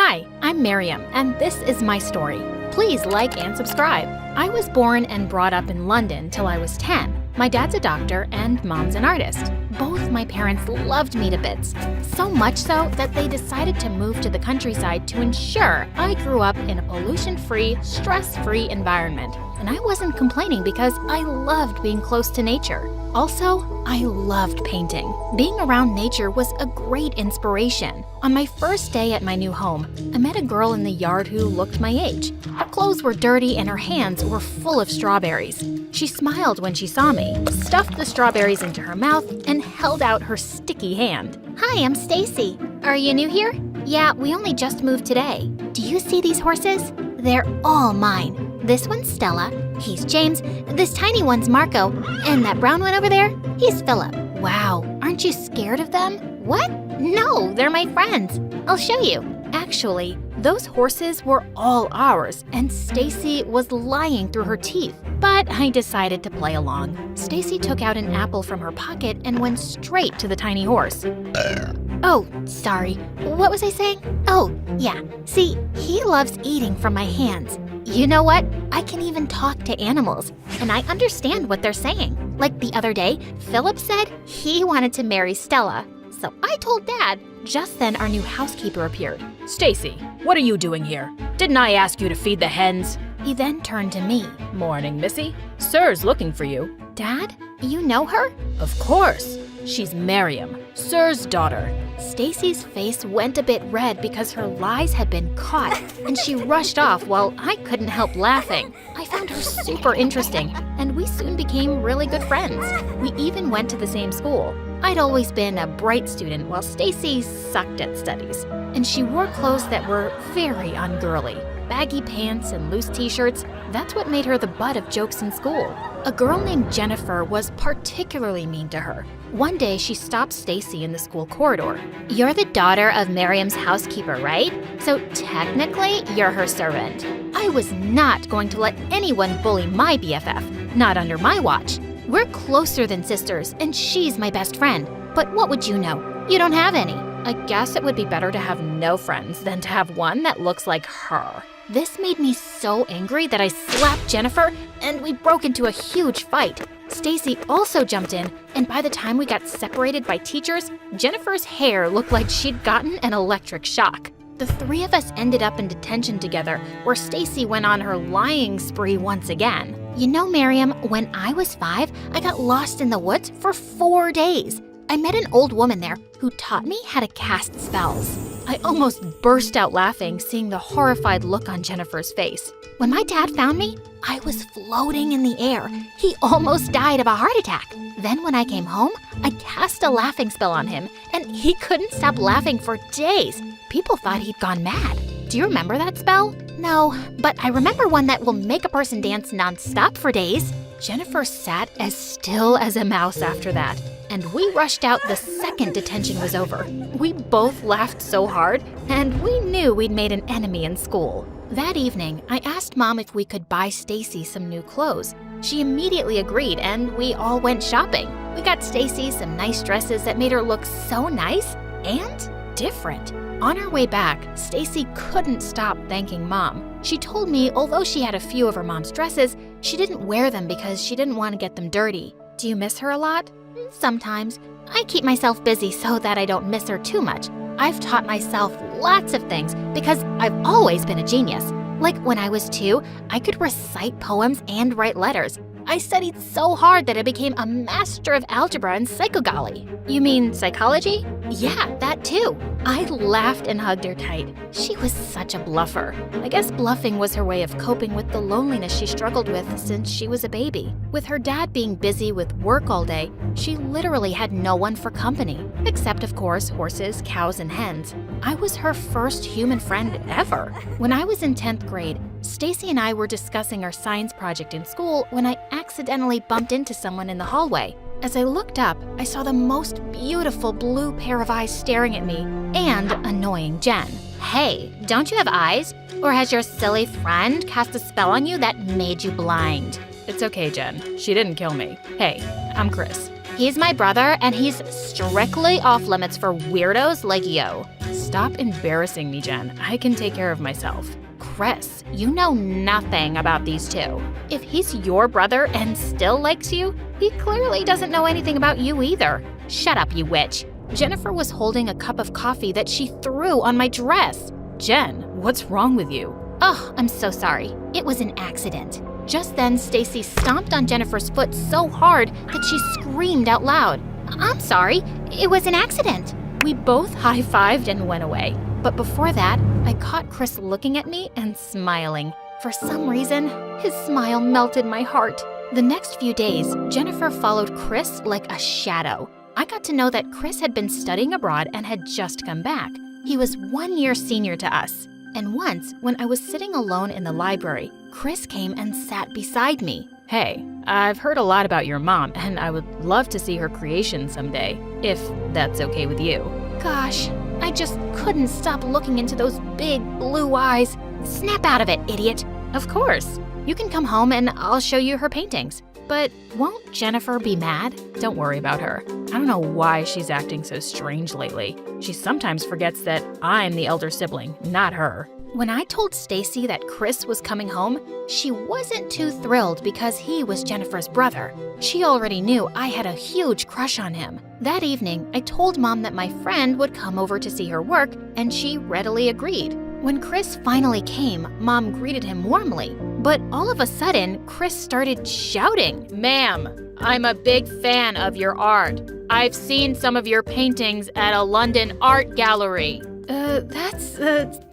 Hi, I'm Miriam, and this is my story. Please like and subscribe. I was born and brought up in London till I was 10. My dad's a doctor and mom's an artist. Both my parents loved me to bits, so much so that they decided to move to the countryside to ensure I grew up in a pollution-free, stress-free environment. And I wasn't complaining because I loved being close to nature. Also, I loved painting. Being around nature was a great inspiration. On my first day at my new home, I met a girl in the yard who looked my age. Her clothes were dirty and her hands were full of strawberries. She smiled when she saw me, stuffed the strawberries into her mouth, and held out her sticky hand. Hi, I'm Stacy. Are you new here? Yeah, we only just moved today. Do you see these horses? They're all mine. This one's Stella, he's James, this tiny one's Marco, and that brown one over there, he's Philip. Wow, aren't you scared of them? What? No, they're my friends. I'll show you. Actually, those horses were all ours, and Stacy was lying through her teeth. But I decided to play along. Stacy took out an apple from her pocket and went straight to the tiny horse. Oh, sorry. What was I saying? Oh, yeah. See, he loves eating from my hands. You know what? I can even talk to animals, and I understand what they're saying. Like the other day, Philip said he wanted to marry Stella. So I told Dad. Just then, our new housekeeper appeared. Stacy, what are you doing here? Didn't I ask you to feed the hens? He then turned to me. Morning, Missy. Sir's looking for you. Dad, you know her? Of course. She's Miriam, Sir's daughter. Stacy's face went a bit red because her lies had been caught, and she rushed off while I couldn't help laughing. I found her super interesting, and we soon became really good friends. We even went to the same school. I'd always been a bright student while Stacy sucked at studies, and she wore clothes that were very ungirly. Baggy pants and loose t-shirts, that's what made her the butt of jokes in school. A girl named Jennifer was particularly mean to her. One day, she stopped Stacy in the school corridor. You're the daughter of Miriam's housekeeper, right? So technically, you're her servant. I was not going to let anyone bully my BFF, not under my watch. We're closer than sisters, and she's my best friend. But what would you know? You don't have any. I guess it would be better to have no friends than to have one that looks like her. This made me so angry that I slapped Jennifer, and we broke into a huge fight. Stacy also jumped in, and by the time we got separated by teachers, Jennifer's hair looked like she'd gotten an electric shock. The three of us ended up in detention together, where Stacy went on her lying spree once again. You know, Miriam, when I was 5, I got lost in the woods for 4 days. I met an old woman there who taught me how to cast spells. I almost burst out laughing seeing the horrified look on Jennifer's face. When my dad found me, I was floating in the air. He almost died of a heart attack. Then when I came home, I cast a laughing spell on him, and he couldn't stop laughing for days. People thought he'd gone mad. Do you remember that spell? No, but I remember one that will make a person dance nonstop for days. Jennifer sat as still as a mouse after that, and we rushed out the second detention was over. We both laughed so hard, and we knew we'd made an enemy in school. That evening, I asked Mom if we could buy Stacy some new clothes. She immediately agreed, and we all went shopping. We got Stacy some nice dresses that made her look so nice and different. On our way back, Stacy couldn't stop thanking Mom. She told me although she had a few of her mom's dresses, she didn't wear them because she didn't want to get them dirty. Do you miss her a lot? Sometimes. I keep myself busy so that I don't miss her too much. I've taught myself lots of things because I've always been a genius. Like when I was 2, I could recite poems and write letters. I studied so hard that I became a master of algebra and psychogolly. You mean psychology? Yeah, that too. I laughed and hugged her tight. She was such a bluffer. I guess bluffing was her way of coping with the loneliness she struggled with since she was a baby. With her dad being busy with work all day, she literally had no one for company, except of course horses, cows, and hens. I was her first human friend ever. When I was in 10th grade, Stacy and I were discussing our science project in school when I accidentally bumped into someone in the hallway. As I looked up, I saw the most beautiful blue pair of eyes staring at me and annoying Jen. Hey, don't you have eyes? Or has your silly friend cast a spell on you that made you blind? It's okay, Jen. She didn't kill me. Hey, I'm Chris. He's my brother, and he's strictly off limits for weirdos like you. Stop embarrassing me, Jen. I can take care of myself. Chris, you know nothing about these two. If he's your brother and still likes you, he clearly doesn't know anything about you either. Shut up, you witch. Jennifer was holding a cup of coffee that she threw on my dress. Jen, what's wrong with you? Oh, I'm so sorry. It was an accident. Just then, Stacy stomped on Jennifer's foot so hard that she screamed out loud. I'm sorry, it was an accident. We both high-fived and went away. But before that, I caught Chris looking at me and smiling. For some reason, his smile melted my heart. The next few days, Jennifer followed Chris like a shadow. I got to know that Chris had been studying abroad and had just come back. He was 1 year senior to us. And once, when I was sitting alone in the library, Chris came and sat beside me. Hey, I've heard a lot about your mom, and I would love to see her creation someday, if that's okay with you. Gosh, I just couldn't stop looking into those big blue eyes. Snap out of it, idiot. Of course. You can come home and I'll show you her paintings. But won't Jennifer be mad? Don't worry about her. I don't know why she's acting so strange lately. She sometimes forgets that I'm the elder sibling, not her. When I told Stacy that Chris was coming home, she wasn't too thrilled because he was Jennifer's brother. She already knew I had a huge crush on him. That evening, I told Mom that my friend would come over to see her work, and she readily agreed. When Chris finally came, Mom greeted him warmly. But all of a sudden, Chris started shouting, Ma'am, I'm a big fan of your art. I've seen some of your paintings at a London art gallery. That's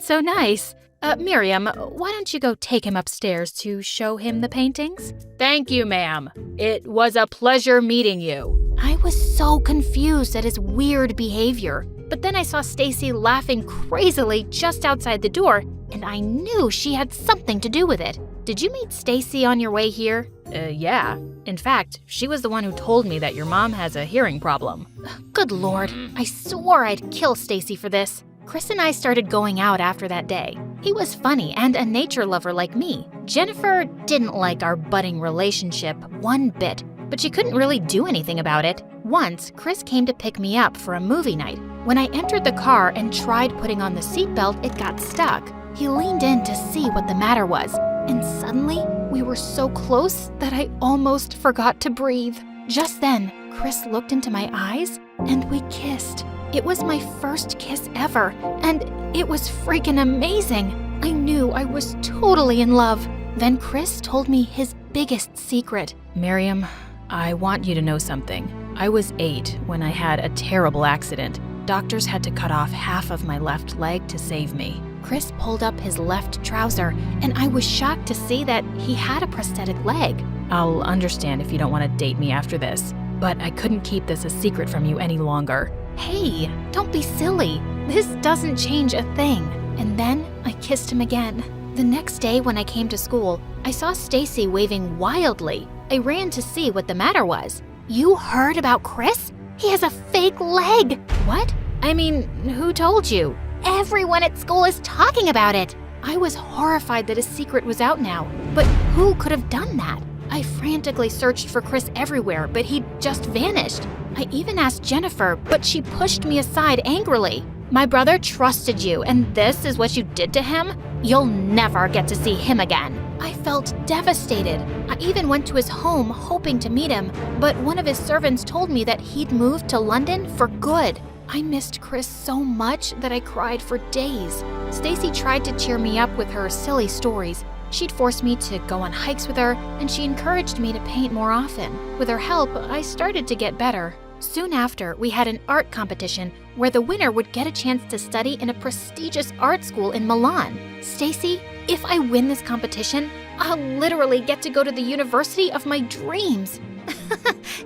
so nice. Miriam, why don't you go take him upstairs to show him the paintings? Thank you, ma'am. It was a pleasure meeting you. I was so confused at his weird behavior. But then I saw Stacy laughing crazily just outside the door, and I knew she had something to do with it. Did you meet Stacy on your way here? Yeah. In fact, she was the one who told me that your mom has a hearing problem. Good Lord, I swore I'd kill Stacy for this. Chris and I started going out after that day. He was funny and a nature lover like me. Jennifer didn't like our budding relationship one bit, but she couldn't really do anything about it. Once, Chris came to pick me up for a movie night. When I entered the car and tried putting on the seatbelt, it got stuck. He leaned in to see what the matter was, and suddenly, we were so close that I almost forgot to breathe. Just then, Chris looked into my eyes, and we kissed. It was my first kiss ever, and it was freaking amazing. I knew I was totally in love. Then Chris told me his biggest secret. Miriam, I want you to know something. I was 8 when I had a terrible accident. Doctors had to cut off half of my left leg to save me. Chris pulled up his left trouser, and I was shocked to see that he had a prosthetic leg. I'll understand if you don't want to date me after this, but I couldn't keep this a secret from you any longer. Hey, don't be silly. This doesn't change a thing. And then I kissed him again. The next day when I came to school, I saw Stacy waving wildly. I ran to see what the matter was. You heard about Chris? He has a fake leg. What? I mean, who told you? Everyone at school is talking about it. I was horrified that his secret was out now, but who could have done that? I frantically searched for Chris everywhere, but he just vanished. I even asked Jennifer, but she pushed me aside angrily. My brother trusted you, and this is what you did to him? You'll never get to see him again. I felt devastated. I even went to his home hoping to meet him, but one of his servants told me that he'd moved to London for good. I missed Chris so much that I cried for days. Stacy tried to cheer me up with her silly stories. She'd force me to go on hikes with her, and she encouraged me to paint more often. With her help, I started to get better. Soon after, we had an art competition where the winner would get a chance to study in a prestigious art school in Milan. Stacy, if I win this competition, I'll literally get to go to the university of my dreams.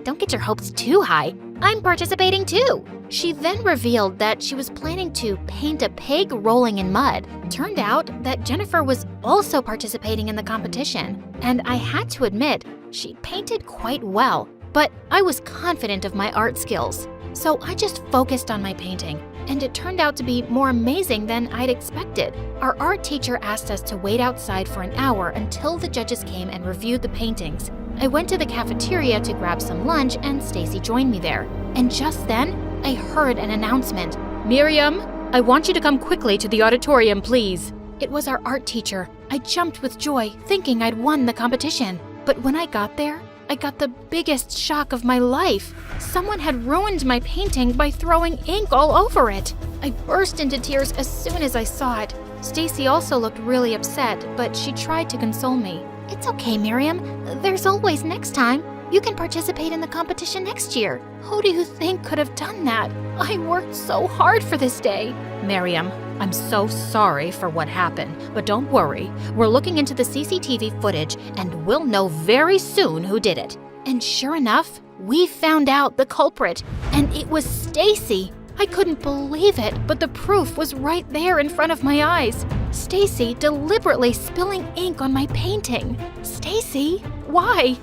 Don't get your hopes too high. I'm participating too. She then revealed that she was planning to paint a pig rolling in mud. Turned out that Jennifer was also participating in the competition, and I had to admit, she painted quite well, but I was confident of my art skills. So I just focused on my painting, and it turned out to be more amazing than I'd expected. Our art teacher asked us to wait outside for an hour until the judges came and reviewed the paintings. I went to the cafeteria to grab some lunch and Stacy joined me there. And just then, I heard an announcement. Miriam, I want you to come quickly to the auditorium, please. It was our art teacher. I jumped with joy, thinking I'd won the competition. But when I got there, I got the biggest shock of my life. Someone had ruined my painting by throwing ink all over it. I burst into tears as soon as I saw it. Stacy also looked really upset, but she tried to console me. It's okay, Miriam. There's always next time. You can participate in the competition next year. Who do you think could have done that? I worked so hard for this day. Miriam, I'm so sorry for what happened, but don't worry. We're looking into the CCTV footage and we'll know very soon who did it. And sure enough, we found out the culprit, and it was Stacy. I couldn't believe it, but the proof was right there in front of my eyes. Stacy deliberately spilling ink on my painting. Stacy, why?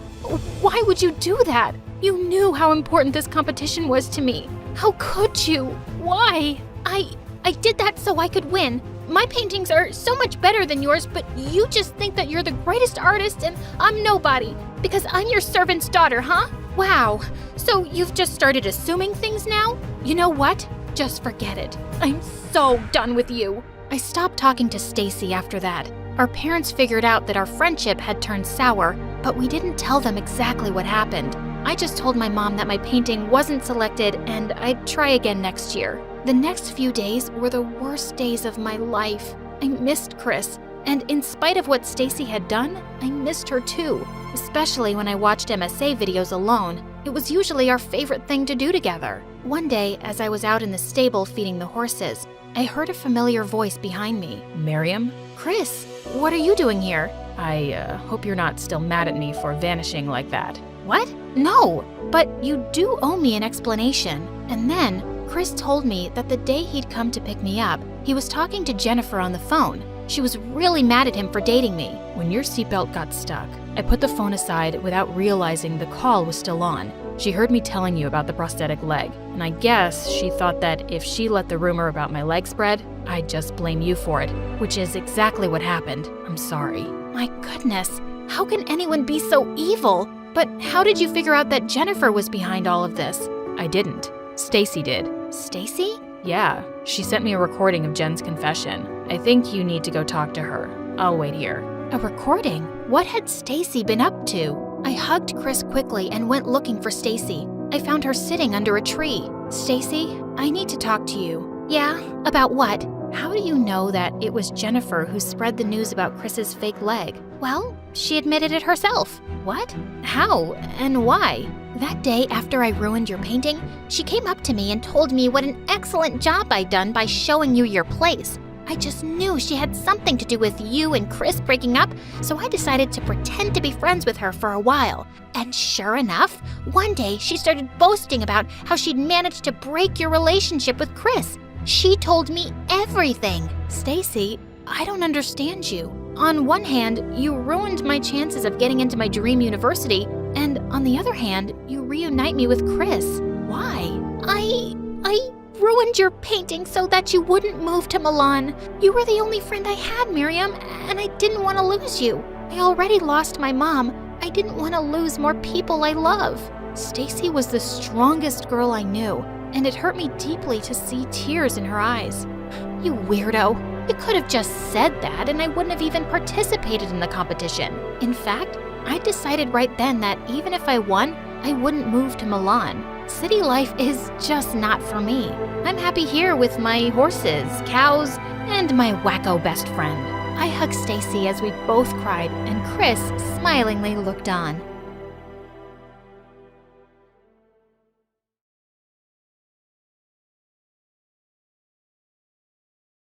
Why would you do that? You knew how important this competition was to me. How could you? Why? I did that so I could win. My paintings are so much better than yours, but you just think that you're the greatest artist and I'm nobody because I'm your servant's daughter, huh? Wow, so you've just started assuming things now? You know what? Just forget it. I'm so done with you. I stopped talking to Stacy after that. Our parents figured out that our friendship had turned sour, but we didn't tell them exactly what happened. I just told my mom that my painting wasn't selected and I'd try again next year. The next few days were the worst days of my life. I missed Chris, and in spite of what Stacy had done, I missed her too, especially when I watched MSA videos alone. It was usually our favorite thing to do together. One day, as I was out in the stable feeding the horses, I heard a familiar voice behind me. Miriam? Chris, what are you doing here? I hope you're not still mad at me for vanishing like that. What? No, but you do owe me an explanation. And then, Chris told me that the day he'd come to pick me up, he was talking to Jennifer on the phone. She was really mad at him for dating me. When your seatbelt got stuck, I put the phone aside without realizing the call was still on. She heard me telling you about the prosthetic leg, and I guess she thought that if she let the rumor about my leg spread, I'd just blame you for it, which is exactly what happened. I'm sorry. My goodness, how can anyone be so evil? But how did you figure out that Jennifer was behind all of this? I didn't. Stacy did. Stacy? Yeah, she sent me a recording of Jen's confession. I think you need to go talk to her. I'll wait here. A recording? What had Stacy been up to? I hugged Chris quickly and went looking for Stacy. I found her sitting under a tree. Stacy, I need to talk to you. Yeah? About what? How do you know that it was Jennifer who spread the news about Chris's fake leg? Well, she admitted it herself. What? How? And why? That day after I ruined your painting, she came up to me and told me what an excellent job I'd done by showing you your place. I just knew she had something to do with you and Chris breaking up, so I decided to pretend to be friends with her for a while. And sure enough, one day she started boasting about how she'd managed to break your relationship with Chris. She told me everything. Stacy, I don't understand you. On one hand, you ruined my chances of getting into my dream university, and on the other hand, you reunite me with Chris. Why? I ruined your painting so that you wouldn't move to Milan. You were the only friend I had, Miriam, and I didn't want to lose you. I already lost my mom. I didn't want to lose more people I love. Stacy was the strongest girl I knew, and it hurt me deeply to see tears in her eyes. You weirdo. You could have just said that and I wouldn't have even participated in the competition. In fact, I decided right then that even if I won, I wouldn't move to Milan. City life is just not for me. I'm happy here with my horses, cows, and my wacko best friend. I hugged Stacy as we both cried, and Chris smilingly looked on.